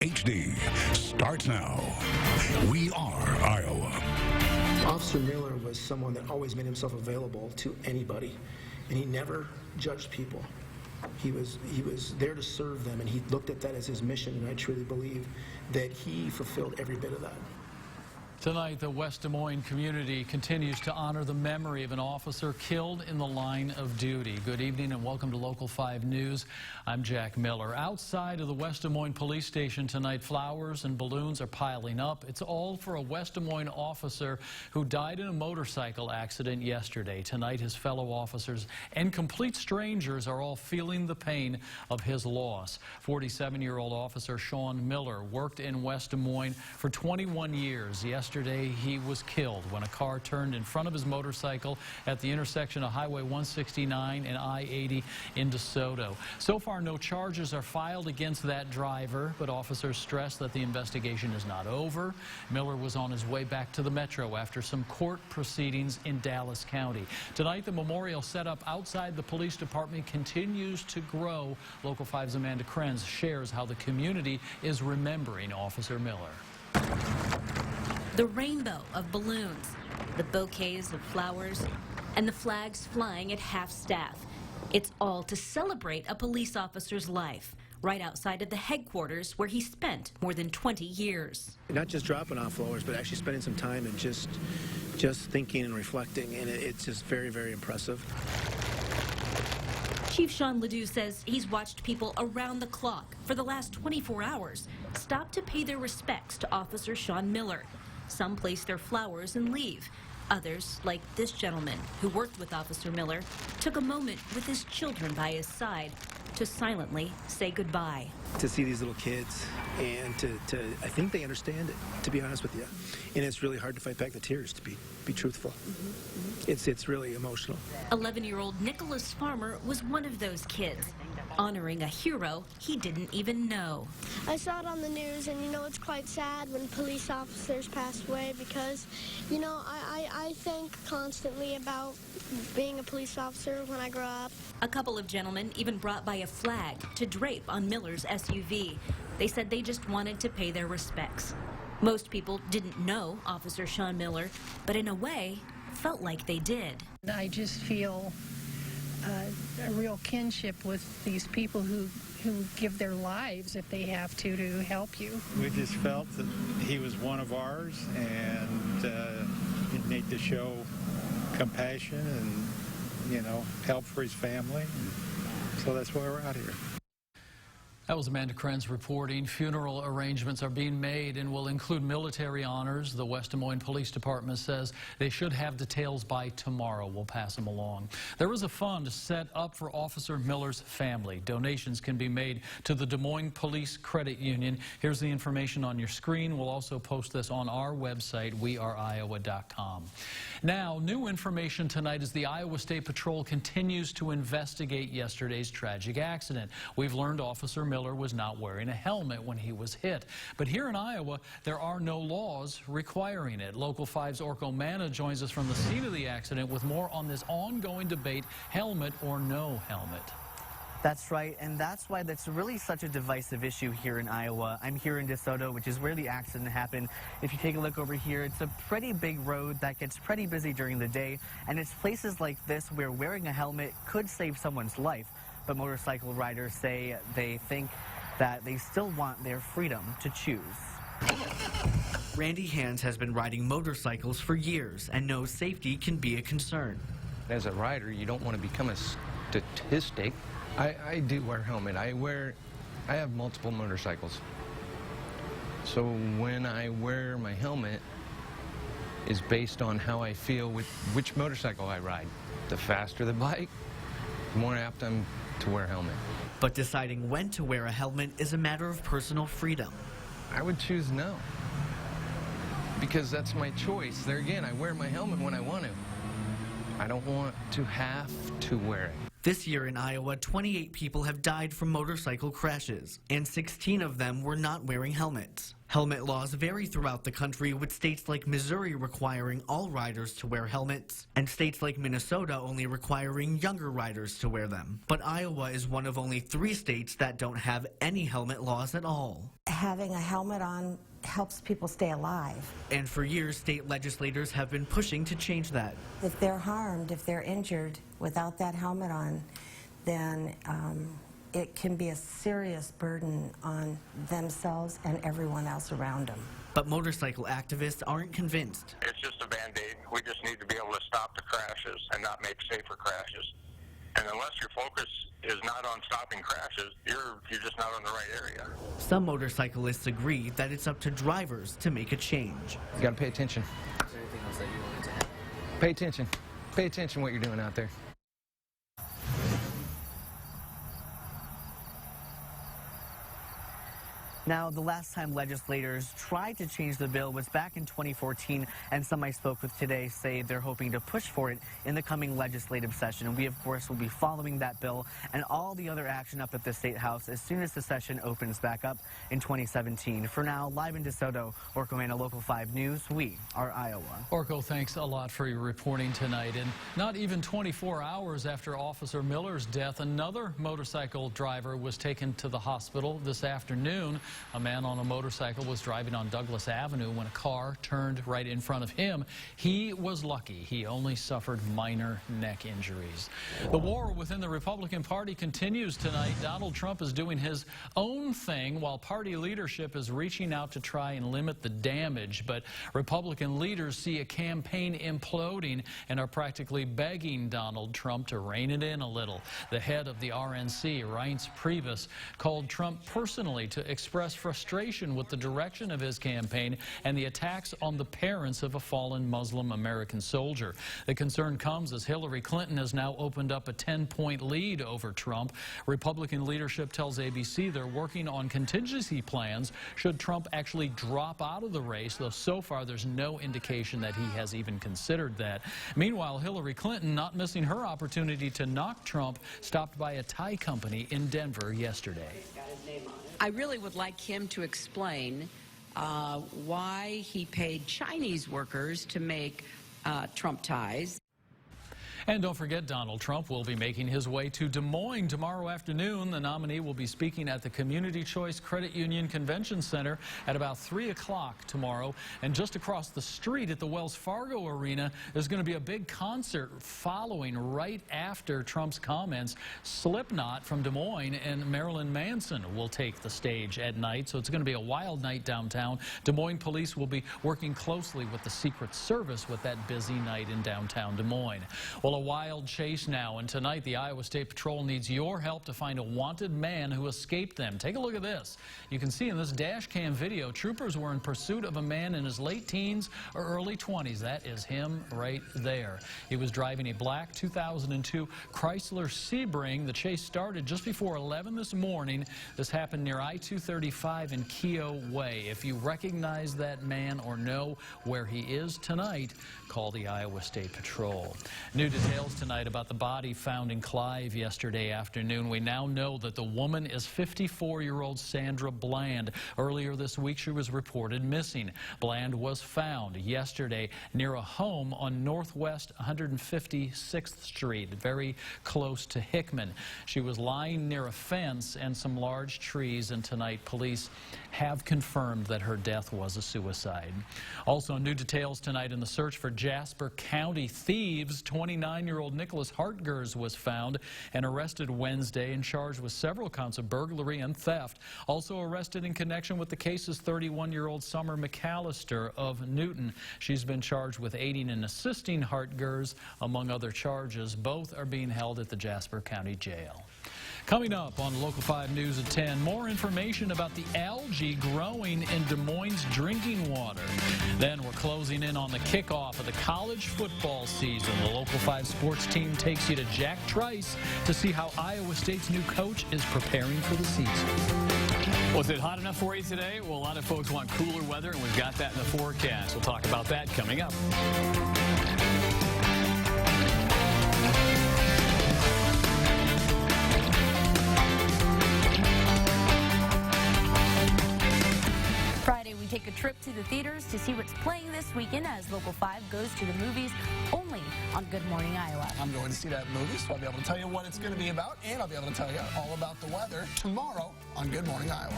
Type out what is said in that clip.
HD starts now. We are Iowa. Officer Miller was someone that always made himself available to anybody, and he never judged people. He was there to serve them, and he looked at that as his mission, and I truly believe that he fulfilled every bit of that. Tonight, the West Des Moines community continues to honor the memory of an officer killed in the line of duty. Good evening and welcome to Local 5 News. I'm Jack Miller. Outside of the West Des Moines Police Station tonight, flowers and balloons are piling up. It's all for a West Des Moines officer who died in a motorcycle accident yesterday. Tonight, his fellow officers and complete strangers are all feeling the pain of his loss. 47-year-old officer Sean Miller worked in West Des Moines for 21 years. Yesterday, he was killed when a car turned in front of his motorcycle at the intersection of Highway 169 and I-80 in DeSoto. So far, no charges are filed against that driver, but officers stress that the investigation is not over. Miller was on his way back to the Metro after some court proceedings in Dallas County. Tonight, the memorial set up outside the police department continues to grow. Local 5's Amanda Krenz shares how the community is remembering Officer Miller. The rainbow of balloons, the bouquets of flowers, and the flags flying at half-staff. It's all to celebrate a police officer's life, right outside of the headquarters where he spent more than 20 years. Not just dropping off flowers, but actually spending some time and just thinking and reflecting, and it's just very, very impressive. Chief Sean Ledoux says he's watched people around the clock for the last 24 hours stop to pay their respects to Officer Sean Miller. Some place their flowers and leave. Others, like this gentleman who worked with Officer Miller, took a moment with his children by his side to silently say goodbye. To see these little kids and I think they understand it, to be honest with you. And it's really hard to fight back the tears, to be truthful. It's really emotional. 11-year-old Nicholas Farmer was one of those kids, honoring a hero he didn't even know. I saw it on the news, and it's quite sad when police officers pass away because, I think constantly about being a police officer when I grow up. A couple of gentlemen even brought by a flag to drape on Miller's SUV. They said they just wanted to pay their respects. Most people didn't know Officer Sean Miller, but in a way, felt like they did. I just feel a real kinship with these people who give their lives, if they have to help you. We just felt that he was one of ours, and he'd need to show compassion and, help for his family. So that's why we're out here. That was Amanda Krenz reporting. Funeral arrangements are being made and will include military honors. The West Des Moines Police Department says they should have details by tomorrow. We'll pass them along. There is a fund set up for Officer Miller's family. Donations can be made to the Des Moines Police Credit Union. Here's the information on your screen. We'll also post this on our website, weareiowa.com. Now, new information tonight as the Iowa State Patrol continues to investigate yesterday's tragic accident. We've learned Officer Miller was not wearing a helmet when he was hit. But here in Iowa, there are no laws requiring it. Local 5's Orko Manna joins us from the scene of the accident with more on this ongoing debate, helmet or no helmet. That's right, and that's why that's really such a divisive issue here in Iowa. I'm here in DeSoto, which is where the accident happened. If you take a look over here, it's a pretty big road that gets pretty busy during the day, and it's places like this where wearing a helmet could save someone's life. But motorcycle riders say they think that they still want their freedom to choose. Randy Hands has been riding motorcycles for years and knows safety can be a concern. As a rider, you don't want to become a statistic. I do wear a helmet. I have multiple motorcycles. So when I wear my helmet is based on how I feel with which motorcycle I ride. The faster the bike, the more apt I'm to wear a helmet. But deciding when to wear a helmet is a matter of personal freedom. I would choose no, because that's my choice. There again, I wear my helmet when I want to. I don't want to have to wear it. This year in Iowa, 28 people have died from motorcycle crashes, and 16 of them were not wearing helmets. Helmet laws vary throughout the country, with states like Missouri requiring all riders to wear helmets, and states like Minnesota only requiring younger riders to wear them. But Iowa is one of only 3 states that don't have any helmet laws at all. Having a helmet on helps people stay alive. And for years, state legislators have been pushing to change that. If they're harmed, if they're injured without that helmet on, then it can be a serious burden on themselves and everyone else around them. But motorcycle activists aren't convinced. It's just a Band-Aid. We just need to be able to stop the crashes and not make safer crashes. And unless your focus is not on stopping crashes, you're just not in the right area. Some motorcyclists agree that it's up to drivers to make a change. You gotta pay attention. Is there anything else that you wanted to add? Pay attention. Pay attention what you're doing out there. Now, the last time legislators tried to change the bill was back in 2014, and some I spoke with today say they're hoping to push for it in the coming legislative session. And we, of course, will be following that bill and all the other action up at the State House as soon as the session opens back up in 2017. For now, live in DeSoto, Orko Mena, Local 5 News, we are Iowa. Orko, thanks a lot for your reporting tonight. And not even 24 hours after Officer Miller's death, another motorcycle driver was taken to the hospital this afternoon. A man on a motorcycle was driving on Douglas Avenue when a car turned right in front of him. He was lucky. He only suffered minor neck injuries. The war within the Republican Party continues tonight. Donald Trump is doing his own thing while party leadership is reaching out to try and limit the damage. But Republican leaders see a campaign imploding and are practically begging Donald Trump to rein it in a little. The head of the RNC, Reince Priebus, called Trump personally to express frustration with the direction of his campaign and the attacks on the parents of a fallen Muslim American soldier. The concern comes as Hillary Clinton has now opened up a 10-point lead over Trump. Republican leadership tells ABC they're working on contingency plans should Trump actually drop out of the race, though so far there's no indication that he has even considered that. Meanwhile, Hillary Clinton, not missing her opportunity to knock Trump, stopped by a Thai company in Denver yesterday. I really would like him to explain why he paid Chinese workers to make Trump ties. And don't forget, Donald Trump will be making his way to Des Moines tomorrow afternoon. The nominee will be speaking at the Community Choice Credit Union Convention Center at about 3 o'clock tomorrow. And just across the street at the Wells Fargo Arena, there's going to be a big concert following right after Trump's comments. Slipknot from Des Moines and Marilyn Manson will take the stage at night. So it's going to be a wild night downtown. Des Moines police will be working closely with the Secret Service with that busy night in downtown Des Moines. Well, a wild chase now, and tonight the Iowa State Patrol needs your help to find a wanted man who escaped them. Take a look at this. You can see in this dash cam video, troopers were in pursuit of a man in his late teens or early 20s. That is him right there. He was driving a black 2002 Chrysler Sebring. The chase started just before 11 this morning. This happened near I-235 and Keogh Way. If you recognize that man or know where he is tonight, call the Iowa State Patrol. New details tonight about the body found in Clive yesterday afternoon. We now know that the woman is 54-year-old Sandra Bland. Earlier this week, she was reported missing. Bland was found yesterday near a home on Northwest 156th Street, very close to Hickman. She was lying near a fence and some large trees, and tonight police have confirmed that her death was a suicide. Also, new details tonight in the search for Jasper County thieves. 29-year-old Nicholas Hartgers was found and arrested Wednesday and charged with several counts of burglary and theft. Also arrested in connection with the case is 31-year-old Summer McAllister of Newton. She's been charged with aiding and assisting Hartgers, among other charges. Both are being held at the Jasper County Jail. Coming up on Local 5 News at 10, more information about the algae growing in Des Moines' drinking water. Then we're closing in on the kickoff of the college football season. The Local 5 sports team takes you to Jack Trice to see how Iowa State's new coach is preparing for the season. Was it hot enough for you today? Well, a lot of folks want cooler weather, and we've got that in the forecast. We'll talk about that coming up. Friday, we take a trip to the theaters to see what's playing this weekend as Local 5 goes to the movies only on Good Morning Iowa. I'm going to see that movie, so I'll be able to tell you what it's going to be about, and I'll be able to tell you all about the weather tomorrow on Good Morning Iowa.